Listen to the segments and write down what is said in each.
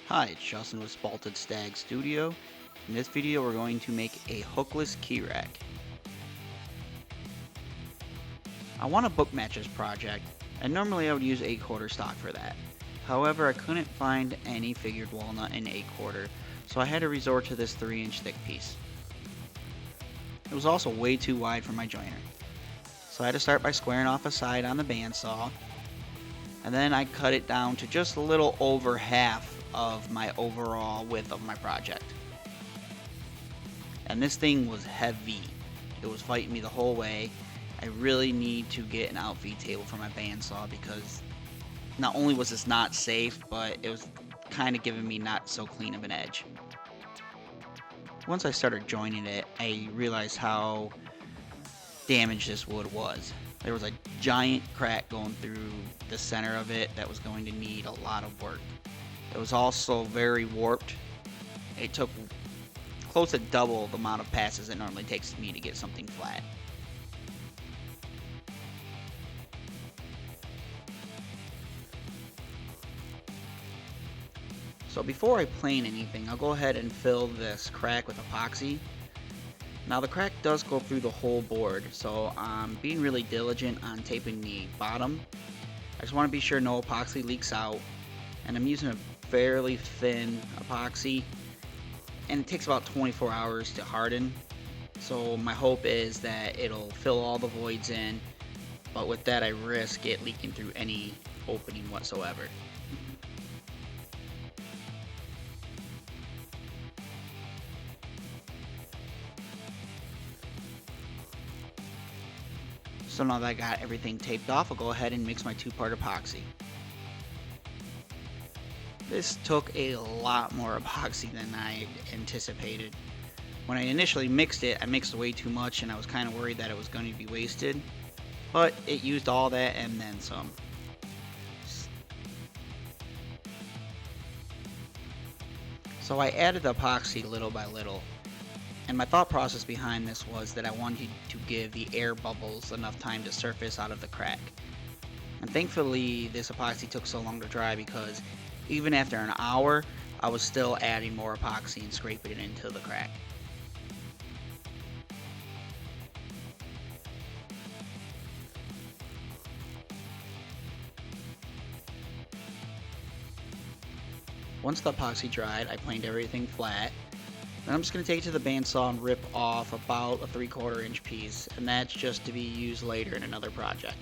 Hi, it's Justin with Spalted Stag Studio. In this video we're going to make a hookless key rack. I want to book match this project, and normally I would use 8/4 stock for that. However, I couldn't find any figured walnut in 8/4, so I had to resort to this 3-inch thick piece. It was also way too wide for my joiner. So I had to start by squaring off a side on the bandsaw, and then I cut it down to just a little over half of my overall width of my project. And this thing was heavy. It was fighting me the whole way. I really need to get an out feed table for my bandsaw because not only was this not safe, but it was kind of giving me not so clean of an edge. Once I started joining it, I realized how damaged this wood was. There was a giant crack going through the center of it that was going to need a lot of work. It was also very warped. It took close to double the amount of passes it normally takes me to get something flat. So before I plane anything, I'll go ahead and fill this crack with epoxy. Now the crack does go through the whole board, so I'm being really diligent on taping the bottom. I just want to be sure no epoxy leaks out, and I'm using a fairly thin epoxy, and it takes about 24 hours to harden. So my hope is that it'll fill all the voids in, but with that I risk it leaking through any opening whatsoever. So now that I got everything taped off, I'll go ahead and mix my 2-part epoxy. This took a lot more epoxy than I anticipated. When I initially mixed it, I mixed way too much and I was kind of worried that it was going to be wasted. But it used all that and then some. So I added the epoxy little by little. And my thought process behind this was that I wanted to give the air bubbles enough time to surface out of the crack. And thankfully this epoxy took so long to dry because even after an hour I was still adding more epoxy and scraping it into the crack. Once the epoxy dried, I planed everything flat. Then I'm just going to take it to the bandsaw and rip off about a 3/4 inch piece, and that's just to be used later in another project.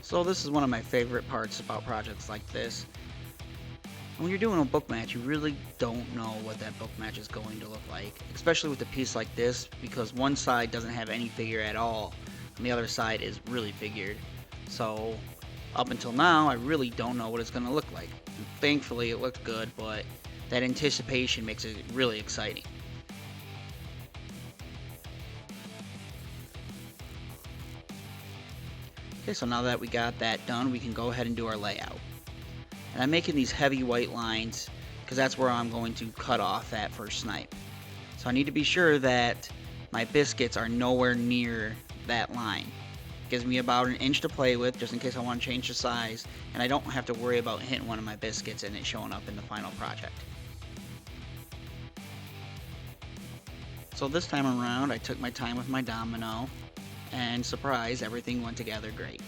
So this is one of my favorite parts about projects like this. When you're doing a book match, you really don't know what that book match is going to look like, especially with a piece like this, because one side doesn't have any figure at all, and the other side is really figured. So up until now, I really don't know what it's going to look like. And thankfully, it looked good, but that anticipation makes it really exciting. Okay, so now that we got that done, we can go ahead and do our layout. And I'm making these heavy white lines because that's where I'm going to cut off that first snipe. So I need to be sure that my biscuits are nowhere near that line. Gives me about an inch to play with just in case I want to change the size, and I don't have to worry about hitting one of my biscuits and it showing up in the final project. So this time around I took my time with my domino, and surprise, everything went together great.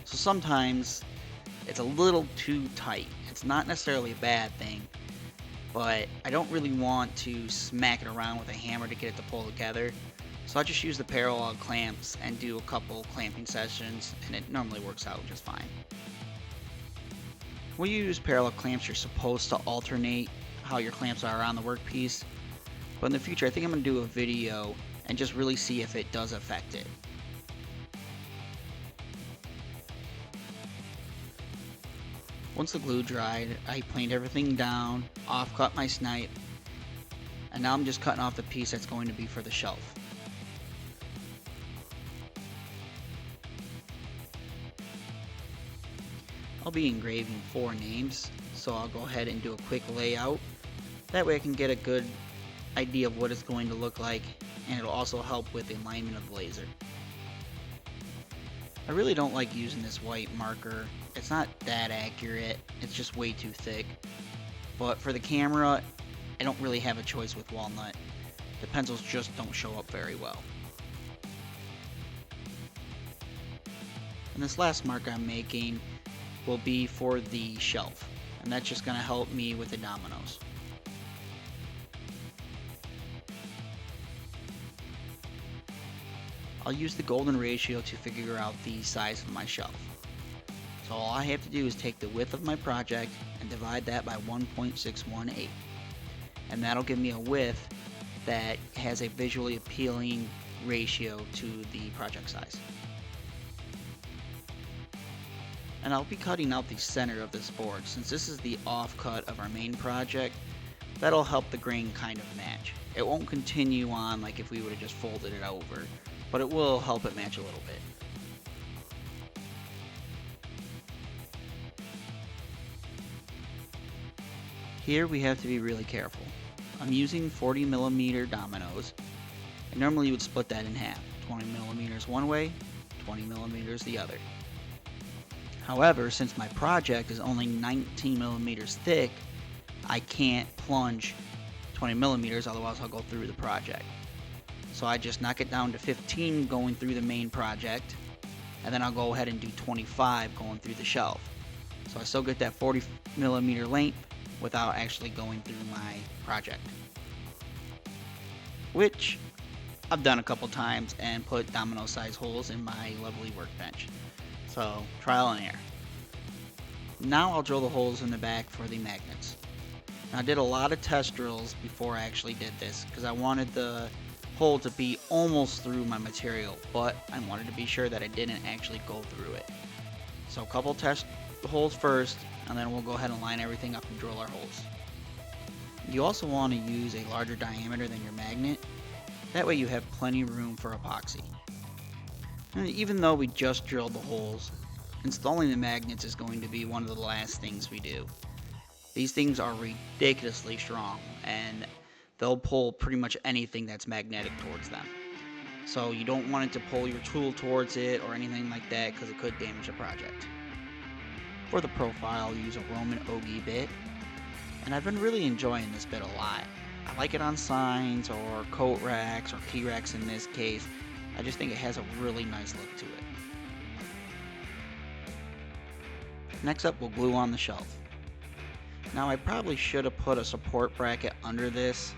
So sometimes it's a little too tight. It's not necessarily a bad thing, but I don't really want to smack it around with a hammer to get it to pull together. So I just use the parallel clamps and do a couple clamping sessions, and it normally works out just fine. When you use parallel clamps, you're supposed to alternate how your clamps are on the workpiece, but in the future I think I'm going to do a video and just really see if it does affect it. Once the glue dried, I planed everything down, off-cut my snipe, and now I'm just cutting off the piece that's going to be for the shelf. I'll be engraving 4 names, so I'll go ahead and do a quick layout. That way I can get a good idea of what it's going to look like, and it'll also help with the alignment of the laser. I really don't like using this white marker. It's not that accurate, it's just way too thick. But for the camera, I don't really have a choice with walnut. The pencils just don't show up very well. And this last mark I'm making will be for the shelf, and that's just going to help me with the dominoes. I'll use the golden ratio to figure out the size of my shelf. So all I have to do is take the width of my project and divide that by 1.618. And that'll give me a width that has a visually appealing ratio to the project size. And I'll be cutting out the center of this board. Since this is the offcut of our main project, that'll help the grain kind of match. It won't continue on like if we would have just folded it over, but it will help it match a little bit. Here we have to be really careful. I'm using 40mm dominoes, and normally you would split that in half, 20mm one way, 20mm the other. However, since my project is only 19mm thick, I can't plunge 20mm, otherwise I'll go through the project. So I just knock it down to 15 going through the main project, and then I'll go ahead and do 25 going through the shelf. So I still get that 40mm length without actually going through my project, which I've done a couple times and put domino size holes in my lovely workbench. So trial and error. Now I'll drill the holes in the back for the magnets. Now, I did a lot of test drills before I actually did this because I wanted the hole to be almost through my material, but I wanted to be sure that I didn't actually go through it. So a couple test holes first, and then we'll go ahead and line everything up and drill our holes. You also want to use a larger diameter than your magnet. That way you have plenty of room for epoxy. And even though we just drilled the holes, installing the magnets is going to be one of the last things we do. These things are ridiculously strong, and they'll pull pretty much anything that's magnetic towards them. So you don't want it to pull your tool towards it or anything like that because it could damage the project. For the profile, I'll use a Roman Ogie bit, and I've been really enjoying this bit a lot. I like it on signs or coat racks or key racks in this case. I just think it has a really nice look to it. Next up, we'll glue on the shelf. Now, I probably should have put a support bracket under this,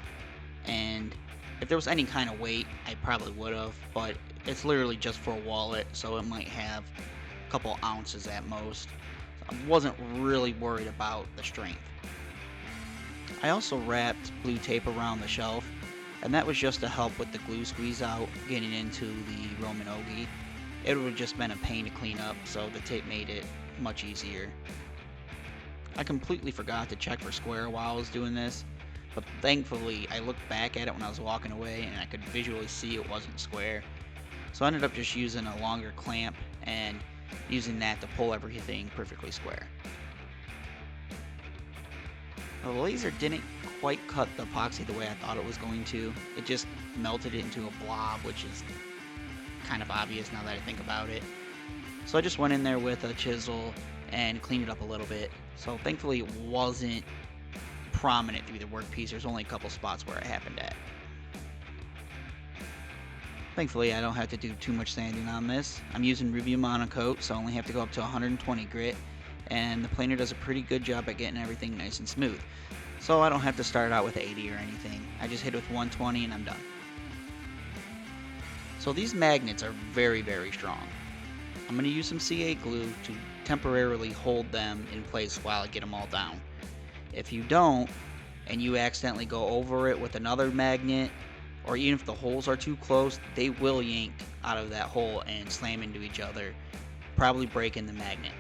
and if there was any kind of weight, I probably would have, but it's literally just for a wallet, so it might have a couple ounces at most. I wasn't really worried about the strength. I also wrapped blue tape around the shelf, and that was just to help with the glue squeeze out getting into the Roman Ogie. It would have just been a pain to clean up, so the tape made it much easier. I completely forgot to check for square while I was doing this, but thankfully I looked back at it when I was walking away and I could visually see it wasn't square. So I ended up just using a longer clamp and using that to pull everything perfectly square. The laser didn't quite cut the epoxy the way I thought it was going to. It just melted it into a blob, which is kind of obvious now that I think about it. So I just went in there with a chisel and cleaned it up a little bit. So thankfully it wasn't prominent through the workpiece. There's only a couple spots where it happened at. Thankfully I don't have to do too much sanding on this. I'm using Review Monocoat, so I only have to go up to 120 grit, and the planer does a pretty good job at getting everything nice and smooth. So I don't have to start out with 80 or anything. I just hit it with 120 and I'm done. So these magnets are very, very strong. I'm going to use some C8 glue to temporarily hold them in place while I get them all down. If you don't, and you accidentally go over it with another magnet, or even if the holes are too close, they will yank out of that hole and slam into each other, probably breaking the magnet.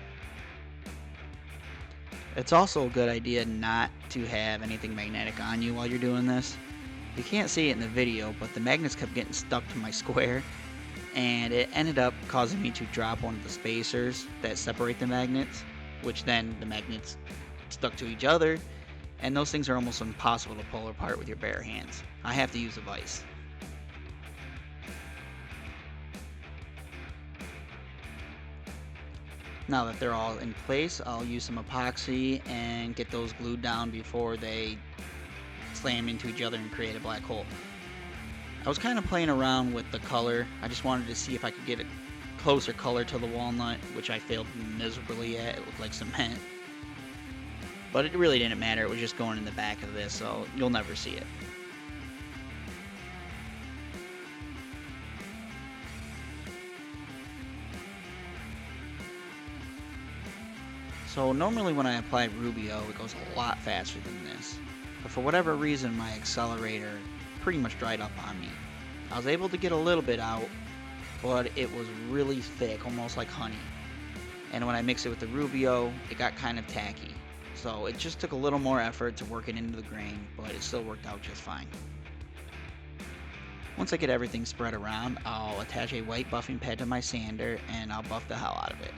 It's also a good idea not to have anything magnetic on you while you're doing this. You can't see it in the video, but the magnets kept getting stuck to my square, and it ended up causing me to drop one of the spacers that separate the magnets, which then the magnets stuck to each other, and those things are almost impossible to pull apart with your bare hands. I have to use a vise. Now that they're all in place, I'll use some epoxy and get those glued down before they slam into each other and create a black hole. I was kind of playing around with the color. I just wanted to see if I could get a closer color to the walnut, which I failed miserably at. It looked like cement. But it really didn't matter. It was just going in the back of this, so you'll never see it. So normally when I apply Rubio, it goes a lot faster than this. But for whatever reason, my accelerator pretty much dried up on me. I was able to get a little bit out, but it was really thick, almost like honey. And when I mixed it with the Rubio, it got kind of tacky. So it just took a little more effort to work it into the grain, but it still worked out just fine. Once I get everything spread around, I'll attach a white buffing pad to my sander and I'll buff the hell out of it.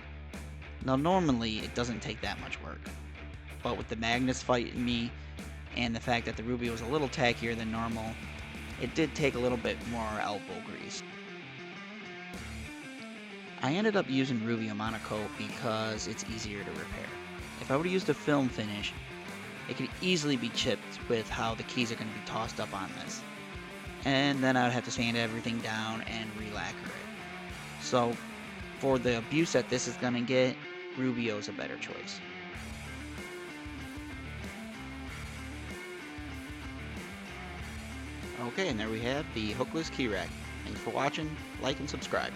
Now normally it doesn't take that much work, but with the magnets fighting me and the fact that the Rubio was a little tackier than normal, it did take a little bit more elbow grease. I ended up using Rubio Monocoat because it's easier to repair. If I would have used a film finish, it could easily be chipped with how the keys are going to be tossed up on this. And then I would have to sand everything down and re-lacquer it. So for the abuse that this is going to get, Rubio is a better choice. Okay, and there we have the hookless key rack. Thanks for watching, like and subscribe.